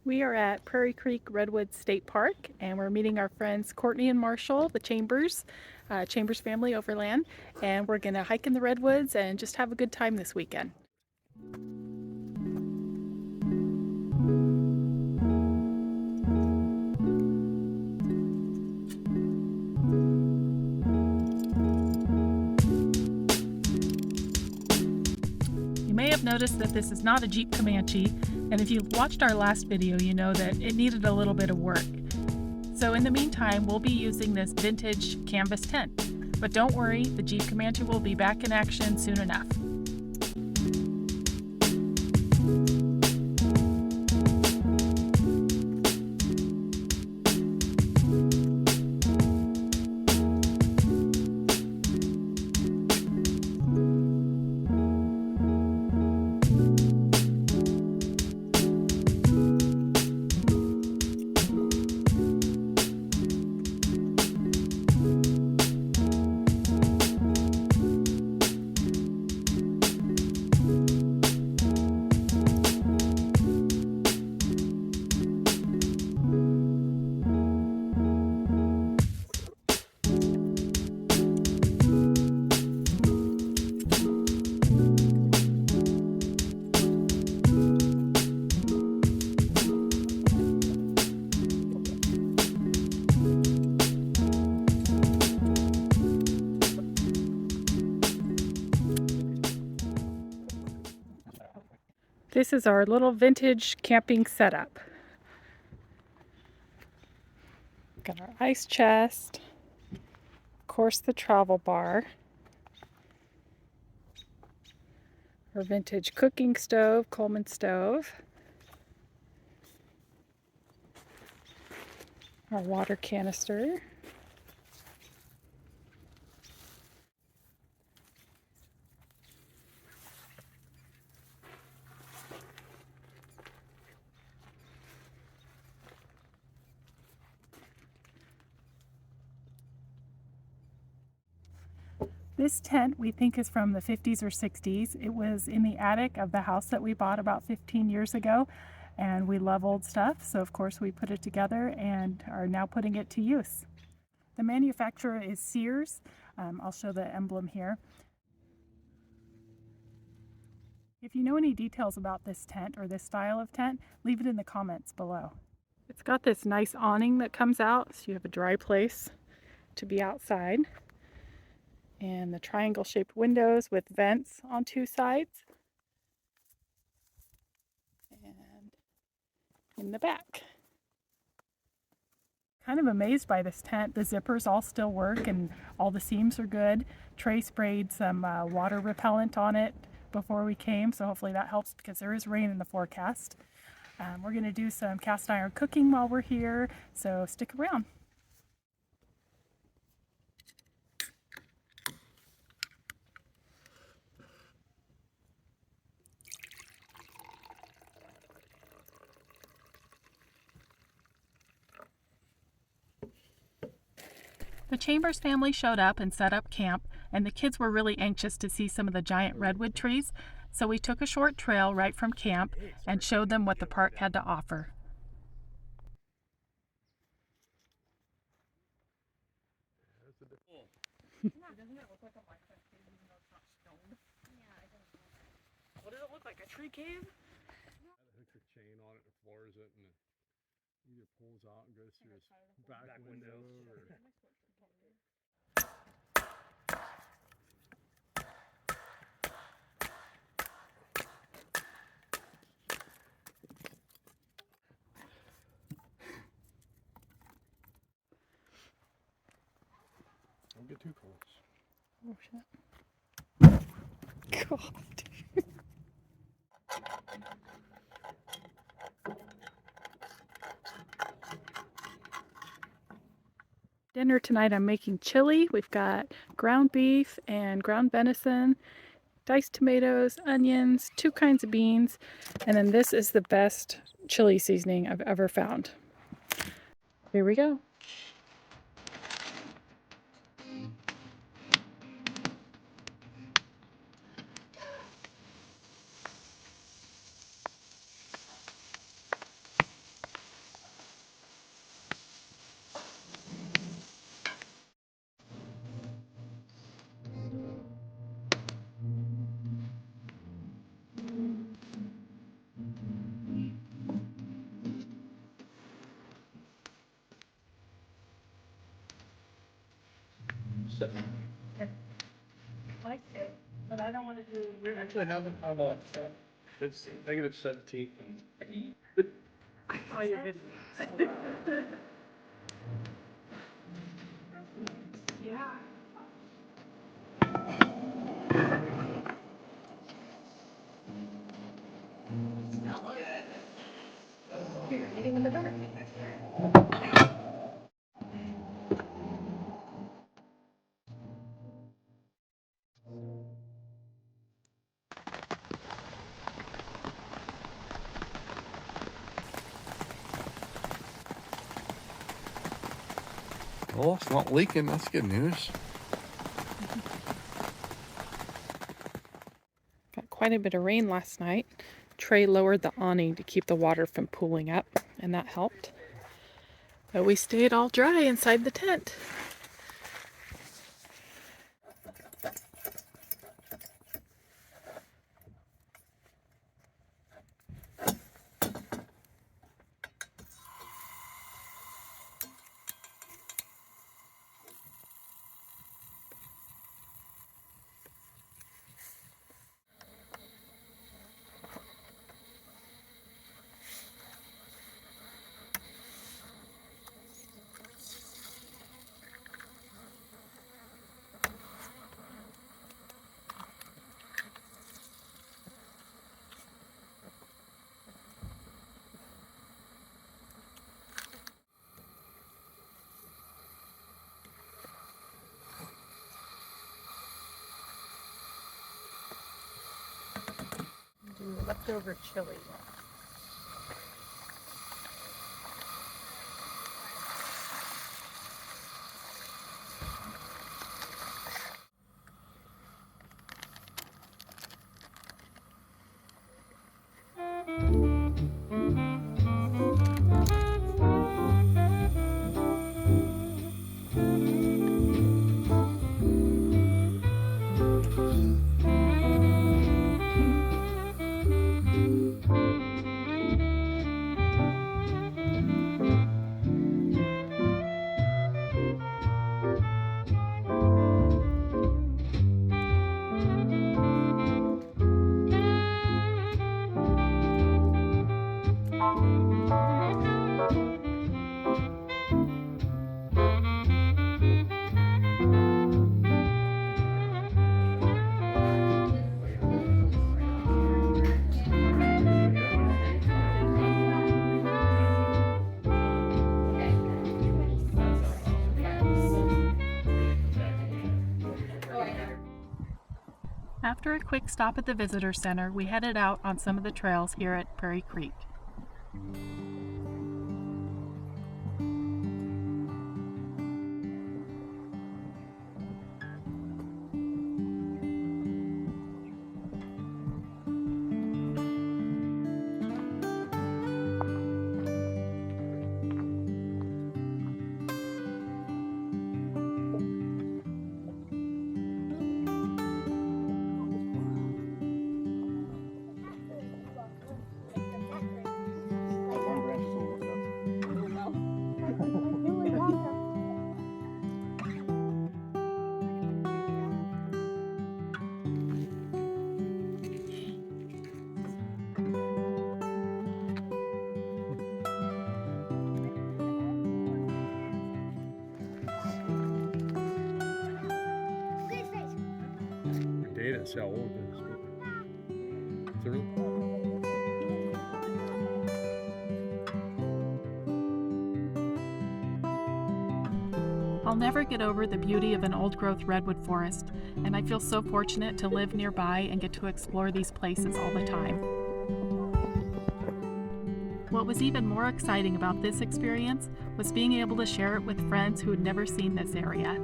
We are at Prairie Creek Redwood State Park, and we're meeting our friends Courtney and Marshall, the Chambers family overland, and we're gonna hike in the redwoods and just have a good time this weekend. You may have noticed that this is not a Jeep Comanche, and if you've watched our last video, you know that it needed a little bit of work. So in the meantime, we'll be using this vintage canvas tent. But don't worry, the Jeep Comanche will be back in action soon enough. This is our little vintage camping setup. Got our ice chest, of course the travel bar, our vintage cooking stove, Coleman stove, our water canister, This tent we think is from the 50s or 60s. It was in the attic of the house that we bought about 15 years ago, and we love old stuff, so of course we put it together and are now putting it to use. The manufacturer is Sears. I'll show the emblem here. If you know any details about this tent or this style of tent, leave it in the comments below. It's got this nice awning that comes out, so you have a dry place to be outside. And the triangle-shaped windows with vents on two sides. And in the back. Kind of amazed by this tent. The zippers all still work and all the seams are good. Trey sprayed some water repellent on it before we came, so hopefully that helps because there is rain in the forecast. We're going to do some cast iron cooking while we're here, so stick around. The Chambers family showed up and set up camp, and the kids were really anxious to see some of the giant redwood trees, so we took a short trail right from camp and showed them what the park had to offer. What does it look like? A tree cave? It hooks a chain on it and floors it, and it either pulls out and goes through his back window or... Don't get too close. Oh shit. God. Dinner tonight I'm making chili. We've got ground beef and ground venison, diced tomatoes, onions, two kinds of beans, and then this is the best chili seasoning I've ever found. Here we go. Like it, but I don't want to do. We're actually having it's -17. Oh, you did. Yeah. You're eating in the dark. Well, it's not leaking. That's good news. Got quite a bit of rain last night. Trey lowered the awning to keep the water from pooling up, and that helped. But we stayed all dry inside the tent. Do leftover chili. After a quick stop at the visitor center, we headed out on some of the trails here at Prairie Creek. Date it, see how old it is. It's a real I'll never get over the beauty of an old-growth redwood forest, and I feel so fortunate to live nearby and get to explore these places all the time. What was even more exciting about this experience was being able to share it with friends who had never seen this area.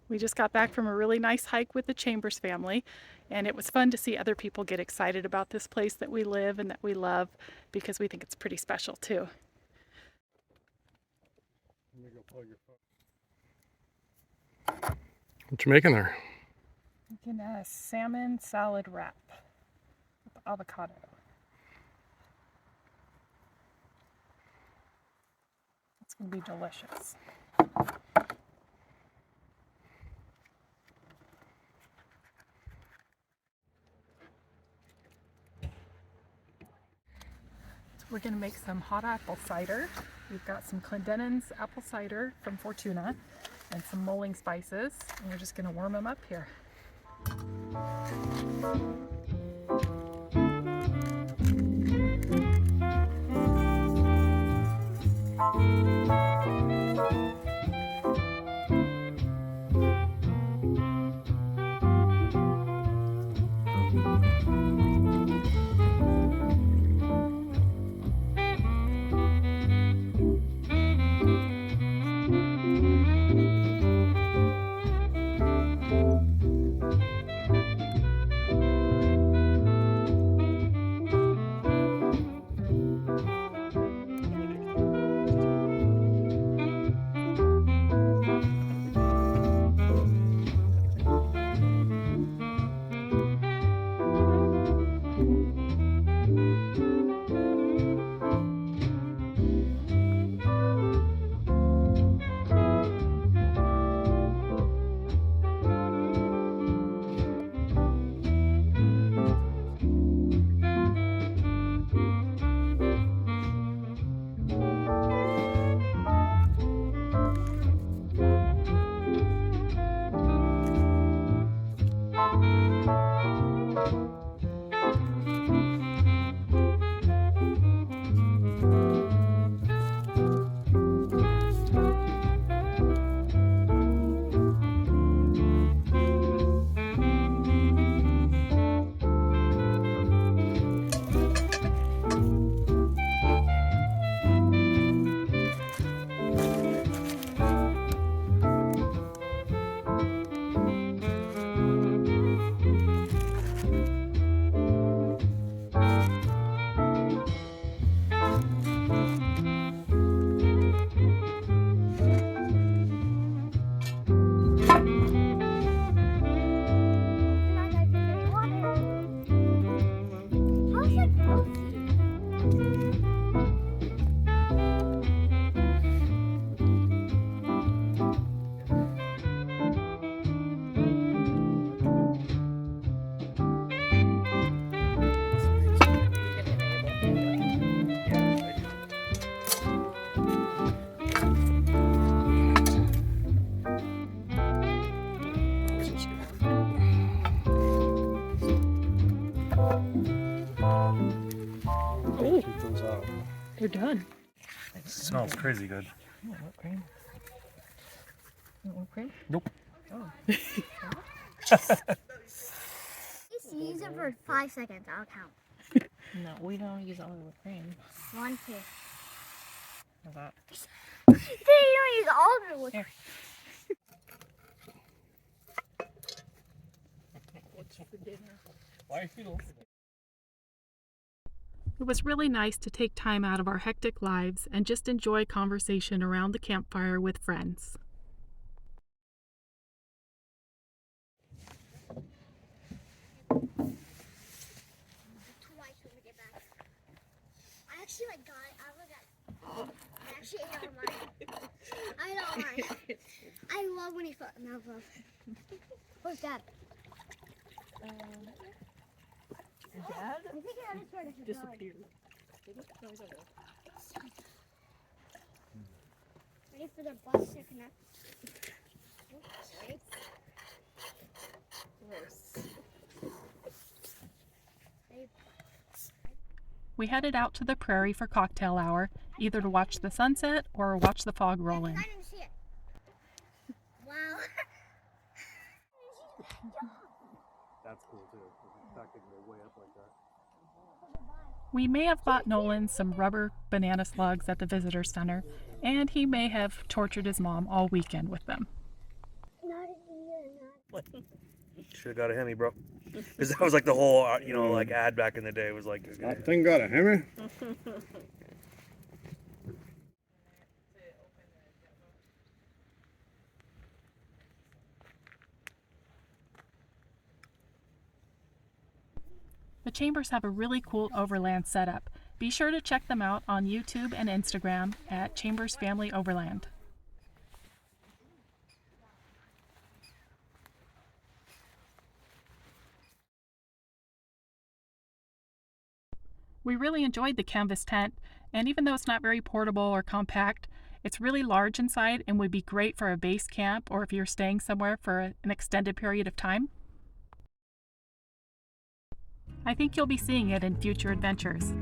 We just got back from a really nice hike with the Chambers family, and it was fun to see other people get excited about this place that we live and that we love, because we think it's pretty special too. Let me go plug your phone. What you making there? Making a salmon salad wrap with avocado. It's going to be delicious. We're going to make some hot apple cider. We've got some Clendenin's apple cider from Fortuna and some mulling spices, and we're just going to warm them up here. They're done. It smells crazy good. You want whipped cream? You want whipped cream? Nope. Oh. Just use it for 5 seconds. I'll count. No, we don't use all the whipped cream. 1, 2. How's that? You don't use all of it with. Here. Why are you feeling? It was really nice to take time out of our hectic lives and just enjoy conversation around the campfire with friends. Twice when we get back. I actually I actually ate all mine. I ate all mine. I love when he put mouth off. Where's Dad? Dad? I think I just started to Disappeared. Ready for the bus to connect? Ready? We headed out to the prairie for cocktail hour, either to watch the sunset or watch the fog roll in. I didn't see it. Wow. That's cool too. The fact they can go way up like that. We may have bought Nolan some rubber banana slugs at the visitor center, and he may have tortured his mom all weekend with them. Not Should have got a Hemi, bro. Because that was like the whole, you know, like ad back in the day was like. That thing got a Hemi? The Chambers have a really cool overland setup. Be sure to check them out on YouTube and Instagram at Chambers Family Overland. We really enjoyed the canvas tent, and even though it's not very portable or compact, it's really large inside and would be great for a base camp or if you're staying somewhere for an extended period of time. I think you'll be seeing it in future adventures.